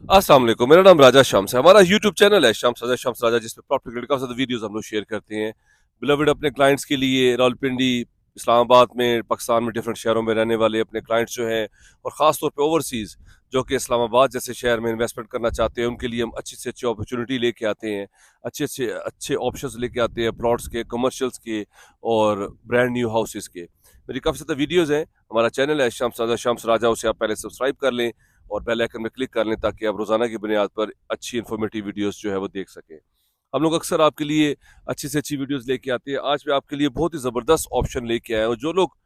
अस्सलाम वालेकुम, मेरा नाम राजा शम्स है। हमारा यूट्यूब चैनल है शम्स राजा, जिसपे प्रॉपर्टी रिलेटेड काफी ज्यादा वीडियोस हम लोग शेयर करते हैं। बिलवड अपने क्लाइंट्स के लिए रावलपिंडी, इस्लामाबाद में, पाकिस्तान में डिफरेंट शहरों में रहने वाले अपने क्लाइंट्स जो हैं, और ख़ास तौर पे ओवरसीज़ जो कि इस्लामाबाद जैसे शहर में इन्वेस्टमेंट करना चाहते हैं, उनके लिए हम अच्छी से अच्छी अपॉर्चुनिटी लेके आते हैं। अच्छे से अच्छे ऑप्शंस लेके आते हैं, प्लॉट्स के, कमर्शियल्स के और ब्रांड न्यू हाउसेस के। मेरी काफ़ी ज़्यादा वीडियोज़ हैं। हमारा चैनल है शम्स राजा, उसे आप पहले सब्सक्राइब कर लें और बेल आइकन में क्लिक कर लें, ताकि आप रोजाना की बुनियाद पर अच्छी इन्फॉर्मेटिव वीडियोस जो है वो देख सकें। हम लोग अक्सर आपके लिए अच्छी से अच्छी वीडियोस लेके आते हैं। आज मैं आपके लिए बहुत ही ज़बरदस्त ऑप्शन लेके आया हूँ। जो लोग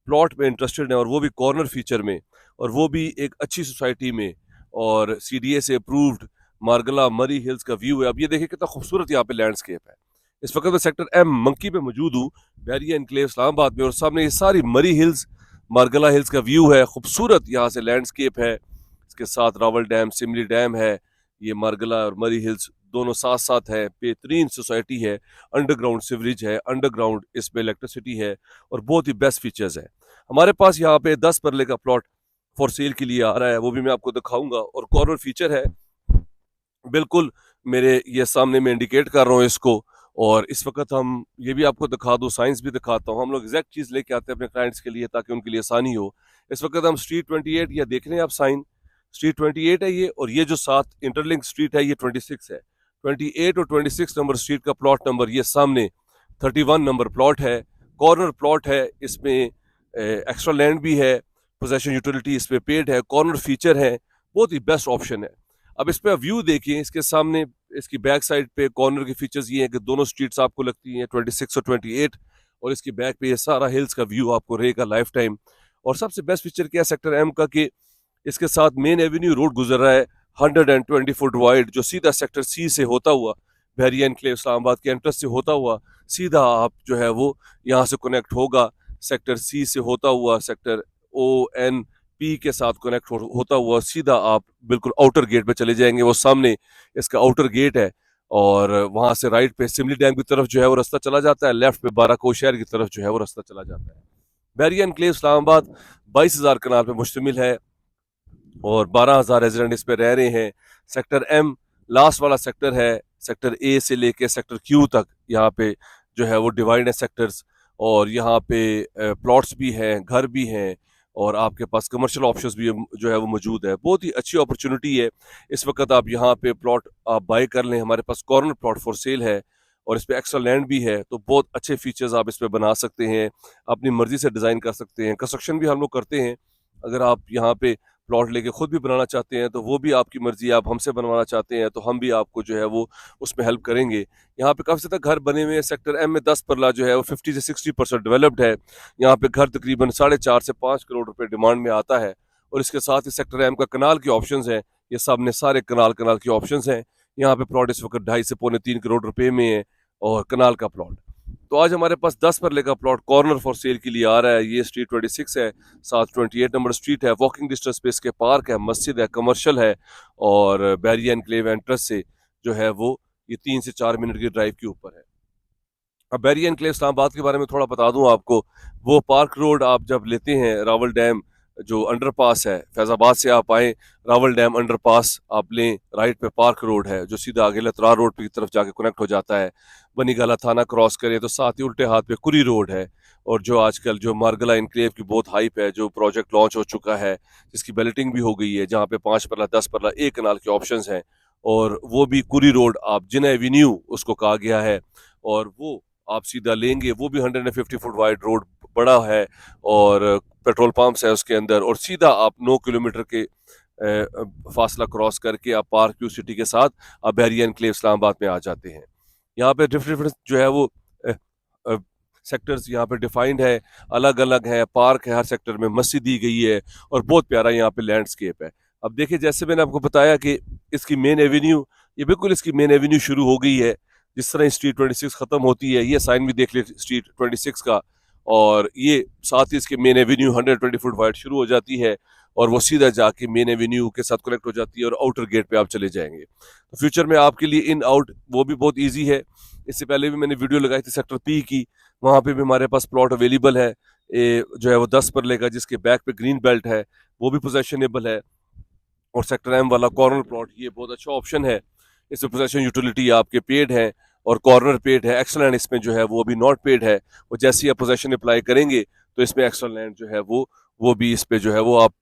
प्लॉट में इंटरेस्टेड हैं, और वो भी कॉर्नर फीचर में, और वो भी एक अच्छी सोसाइटी में, और सीडीए से अप्रूव्ड, मार्गला मरी हिल्स का व्यू है। अब ये देखिए कितना खूबसूरत यहाँ पे लैंडस्केप है। इस वक्त मैं सेक्टर एम मंकी पे मौजूद हूँ, बैरिया एनक्लेव इस्लामाबाद में, और सामने ये सारी मरी हिल्स, मार्गला हिल्स का व्यू है। खूबसूरत यहाँ से लैंडस्केप है। इसके साथ रावल डैम, सिमली डैम है। ये मार्गला और मरी हिल्स दोनों साथ साथ है। बेहतरीन सोसाइटी है, अंडरग्राउंड सिवरेज है, अंडरग्राउंड इसमें इलेक्ट्रिसिटी है, और बहुत ही बेस्ट फीचर्स है। हमारे पास यहाँ पे 10 परले का प्लॉट फॉर सेल के लिए आ रहा है, वो भी मैं आपको दिखाऊंगा। और कॉर्नर फीचर है बिल्कुल मेरे ये सामने, मैं इंडिकेट कर रहा हूँ इसको। और इस वक्त हम ये भी आपको दिखा दूँ, साइंस भी दिखाता हूँ। हम लोग एग्जैक्ट चीज़ लेके आते हैं अपने क्लाइंट्स के लिए, ताकि उनके लिए आसानी हो। इस वक्त हम स्ट्रीट 28, या देख रहे हैं आप साइन, स्ट्रीट 28 है ये, और ये जो साथ इंटरलिंक स्ट्रीट है ये 26 है। 28 और 26 नंबर स्ट्रीट का प्लॉट नंबर ये सामने 31 नंबर प्लॉट है। कॉर्नर प्लॉट है, इसमें एक्स्ट्रा लैंड भी है, पोजेशन यूटिलिटी इस पे पेड है, कॉर्नर फीचर है, बहुत ही बेस्ट ऑप्शन है। अब इस पे व्यू देखिए, इसके सामने इसकी बैक साइड पे कॉर्नर के फीचर्स ये हैं कि दोनों स्ट्रीट्स आपको लगती हैं 26 और 28, और इसकी बैक पे ये सारा हिल्स का व्यू आपको रहेगा लाइफ टाइम। और सबसे बेस्ट फीचर क्या है सेक्टर एम का, कि इसके साथ मेन एवेन्यू रोड गुजर रहा है, 120 फुट वाइड, जो सीधा सेक्टर सी से होता हुआ, बहरिया एनक्लेव इस्लामाबाद के एंट्रेंस से होता हुआ, सीधा आप जो है वो यहाँ से कनेक्ट होगा। सेक्टर सी से होता हुआ सेक्टर ONP के साथ कनेक्ट होता हुआ सीधा आप बिल्कुल आउटर गेट पे चले जाएंगे। वो सामने इसका आउटर गेट है, और वहां से राइट पे सिमली डैम की तरफ जो है वो रास्ता चला जाता है, लेफ्ट पे बाराको शहर की तरफ जो है वो रास्ता चला जाता है। बहरिया एनक्लेव इस्लामाबाद 22,000 कनाल पे मुश्तमिल है, और 12,000 रेजिडेंट इस पे रह रहे हैं। सेक्टर एम लास्ट वाला सेक्टर है, सेक्टर ए से लेके सेक्टर क्यू तक यहाँ पे जो है वो डिवाइड है सेक्टर्स। और यहाँ पे प्लॉट्स भी हैं, घर भी हैं, और आपके पास कमर्शियल ऑप्शंस भी जो है वो मौजूद है। बहुत ही अच्छी अपॉर्चुनिटी है। इस वक्त आप यहाँ पे प्लॉट आप बाय कर लें, हमारे पास कॉर्नर प्लॉट फॉर सेल है, और इस पे एक्स्ट्रा लैंड भी है, तो बहुत अच्छे फीचर्स आप इस पे बना सकते हैं, अपनी मर्जी से डिज़ाइन कर सकते हैं। कंस्ट्रक्शन भी हम लोग करते हैं। अगर आप यहाँ पे प्लॉट लेके खुद भी बनाना चाहते हैं तो वो भी आपकी मर्जी है, आप हमसे बनवाना चाहते हैं तो हम भी आपको जो है वो उसमें हेल्प करेंगे। यहाँ पे काफ़ी ज़्यादा घर बने हुए हैं। सेक्टर एम में 10 परला जो है वो 50 से 60% डेवलप्ड है। यहाँ पे घर तकरीबन 4.5 से 5 करोड़ रुपए डिमांड में आता है। और इसके साथ ही सेक्टर एम का कनाल के ऑप्शंस हैं, ये सामने सारे कनाल कनाल के ऑप्शंस हैं। यहाँ पे प्लॉट इस वक्त 2.5 से पौने 3 करोड़ रुपए में है, और कनाल का प्लॉट। तो आज हमारे पास 10 परले का प्लॉट कॉर्नर फॉर सेल के लिए आ रहा है। ये स्ट्रीट 26 है, साथ 28 नंबर स्ट्रीट है, वॉकिंग डिस्टेंस पे इसके पार्क है, मस्जिद है, कमर्शियल है, और बैरिया एनक्लेव एंट्रेंस से जो है वो ये 3 से 4 मिनट की ड्राइव के ऊपर है। अब बैरिया एनक्लेव इस्लामाबाद के बारे में थोड़ा बता दूं आपको। वो पार्क रोड आप जब लेते हैं, रावल डैम जो अंडरपास है, फैजाबाद से आप आए, रावल डैम अंडरपास आप लें, राइट पे पार्क रोड है जो सीधा आगे लतरा रोड की तरफ जाके कनेक्ट हो जाता है। बनीगाला थाना क्रॉस करें तो साथ ही उल्टे हाथ पे कुरी रोड है। और जो आजकल जो मार्गला इनक्लेव की बहुत हाइप है, जो प्रोजेक्ट लॉन्च हो चुका है, जिसकी बैलेटिंग भी हो गई है, जहाँ पे 5 परला 10 परला एक कनाल के ऑप्शन हैं, और वो भी कुरी रोड, आप जिना एवेन्यू उसको कहा गया है, और वो आप सीधा लेंगे। वो भी 150 फुट वाइड रोड बड़ा है, और पेट्रोल पंप्स है उसके अंदर, और सीधा आप 9 किलोमीटर के फासला क्रॉस करके आप पार्क व्यू सिटी के साथ आप बैरिया एनक्लेव इस्लामाबाद में आ जाते हैं। यहाँ पे डिफरेंट डिफरेंट जो है वो सेक्टर्स यहाँ पे डिफाइंड है, अलग अलग है, पार्क है, हर सेक्टर में मस्जिद दी गई है, और बहुत प्यारा यहाँ पे लैंडस्केप है। अब देखिए, जैसे मैंने आपको बताया कि इसकी मेन एवेन्यू, ये बिल्कुल इसकी मेन एवेन्यू शुरू हो गई है। जिस तरह स्ट्रीट 26 खत्म होती है, ये साइन भी देख ले स्ट्रीट 26 का, और ये साथ ही इसके मेन एवेन्यू 120 फुट वाइड शुरू हो जाती है, और वो सीधा जाके मेन एवेन्यू के साथ कनेक्ट हो जाती है, और आउटर गेट पे आप चले जाएंगे। तो फ्यूचर में आपके लिए इन आउट वो भी बहुत ईजी है। इससे पहले भी मैंने वीडियो लगाई थी सेक्टर पी की, वहाँ पे भी हमारे पास प्लॉट अवेलेबल है। जो है वो 10 परले का, जिसके बैक पे ग्रीन बेल्ट है, वो भी पोजेशनेबल है। और सेक्टर एम वाला कॉर्नर प्लॉट ये बहुत अच्छा ऑप्शन है। इसमें पोजेशन यूटिलिटी आपके पेड है और कॉर्नर पेड है। एक्स्ट्रा लैंड इसमें जो है वो अभी नॉट पेड है, और जैसे ही आप पोजेशन अप्लाई करेंगे तो इसमें एक्स्ट्रा लैंड जो है वो भी इस पे जो है वो आप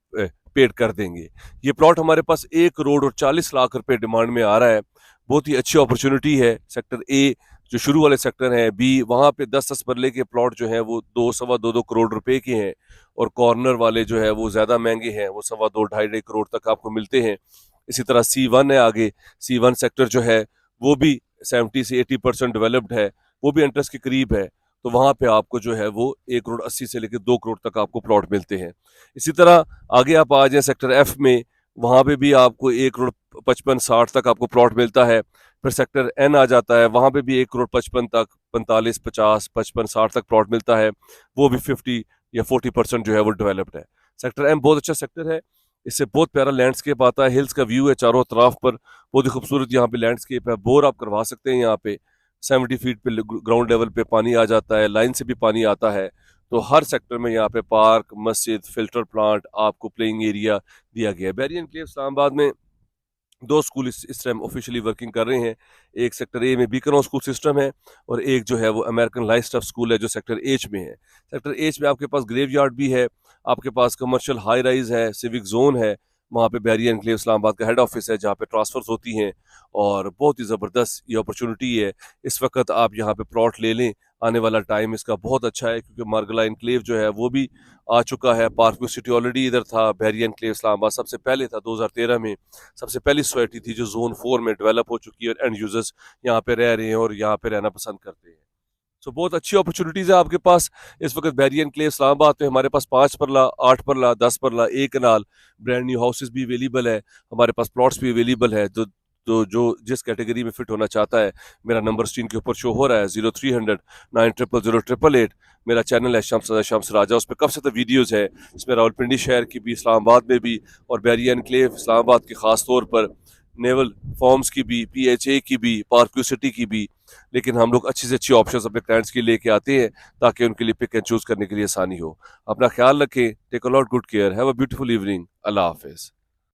पेड कर देंगे। ये प्लॉट हमारे पास 1 करोड़ और 40 लाख रुपए डिमांड में आ रहा है। बहुत ही अच्छी अपॉर्चुनिटी है। सेक्टर ए जो शुरू वाले सेक्टर हैं, बी वहाँ पे 10-10 मरले के प्लॉट जो हैं वो 2 सवा 2 करोड़ रुपए के हैं, और कॉर्नर वाले जो है वो ज़्यादा महंगे हैं, वो 2.25 करोड़ तक आपको मिलते हैं। इसी तरह C1 है आगे। C1 सेक्टर जो है वो भी 70 से 80% डेवलप्ड है, वो भी इंटरेस्ट के करीब है। तो वहाँ पे आपको जो है वो 1 करोड़ 80 से लेकर 2 करोड़ तक आपको प्लॉट मिलते हैं। इसी तरह आगे आप आ जाए सेक्टर एफ में, वहाँ पे भी आपको 1 करोड़ 55-60 तक आपको प्लॉट मिलता है। फिर सेक्टर एन आ जाता है, वहाँ पे भी 1 करोड़ 55 तक 45-50-55-60 तक प्लॉट मिलता है। वो भी 50 या 40% जो है वो डेवलप्ड है। सेक्टर एम बहुत अच्छा सेक्टर है। इससे बहुत प्यारा लैंडस्केप आता है, हिल्स का व्यू है चारों तरफ पर, बहुत ही खूबसूरत यहाँ पे लैंडस्केप है। बोर आप करवा सकते हैं यहाँ पे। 70 फीट पे ग्राउंड लेवल पे पानी आ जाता है, लाइन से भी पानी आता है। तो हर सेक्टर में यहाँ पे पार्क, मस्जिद, फिल्टर प्लांट, आपको प्लेइंग एरिया दिया गया है। बैरियर एनक्लेव इस्लामाबाद में 2 स्कूल इस टाइम ऑफिशियली वर्किंग कर रहे हैं। एक सेक्टर ए में बीकन स्कूल सिस्टम है, और एक जो है वो अमेरिकन लाइफ स्टाफ स्कूल है जो सेक्टर एच में है। सेक्टर एच में आपके पास ग्रेवयार्ड भी है, आपके पास कमर्शियल हाई राइज है, सिविक जोन है। वहाँ पे बैरियर एनक्लेव इस्लामाबाद का हेड ऑफिस है जहाँ पे ट्रांसफर्स होती हैं, और बहुत ही ज़बरदस्त ये अपॉर्चुनिटी है। इस वक्त आप यहाँ पे प्लॉट ले लें, आने वाला टाइम इसका बहुत अच्छा है, क्योंकि मार्गला एनक्लेव जो है वो भी आ चुका है। पार्कव्यू सिटी ऑलरेडी इधर था। बैरियर एनक्लेव इस्लामाबाद सबसे पहले था 2013 में। सबसे पहली सोसाइटी थी जो जोन 4 में डेवलप हो चुकी है, और एंड यूजर्स यहाँ पे रह रहे हैं और यहाँ पे रहना पसंद करते हैं। सो बहुत अच्छी अपॉर्चुनिटीज है आपके पास इस वक्त बैरियर एनक्लेव इस्लामाबाद में। हमारे पास 5 परला, 8 परला, 10 परला, 1 कनाल ब्रांड न्यू हाउसेस भी अवेलेबल है। हमारे पास प्लॉट्स भी अवेलेबल है। जो जिस कैटेगरी में फिट होना चाहता है, मेरा नंबर स्क्रीन के ऊपर शो हो रहा है, 0300 9000 888। मेरा चैनल है शम्स राजा, उस पर कब से तो वीडियोज़ है। इसमें रावलपिंडी शहर की भी, इस्लामाबाद में भी, और बैरियर एनक्लेव इस्लामाबाद की ख़ास तौर पर नेवल फॉर्म्स की भी, PHA की भी, पार्कव्यू सिटी की भी। लेकिन हम लोग अच्छी से अच्छी ऑप्शंस अपने क्लाइंट्स के लिए लेके आते हैं, ताकि उनके लिए पिक एंड चूज करने के लिए आसानी हो। अपना ख्याल रखें। Take a lot good care. Have a beautiful evening. अल्लाह हाफिज़।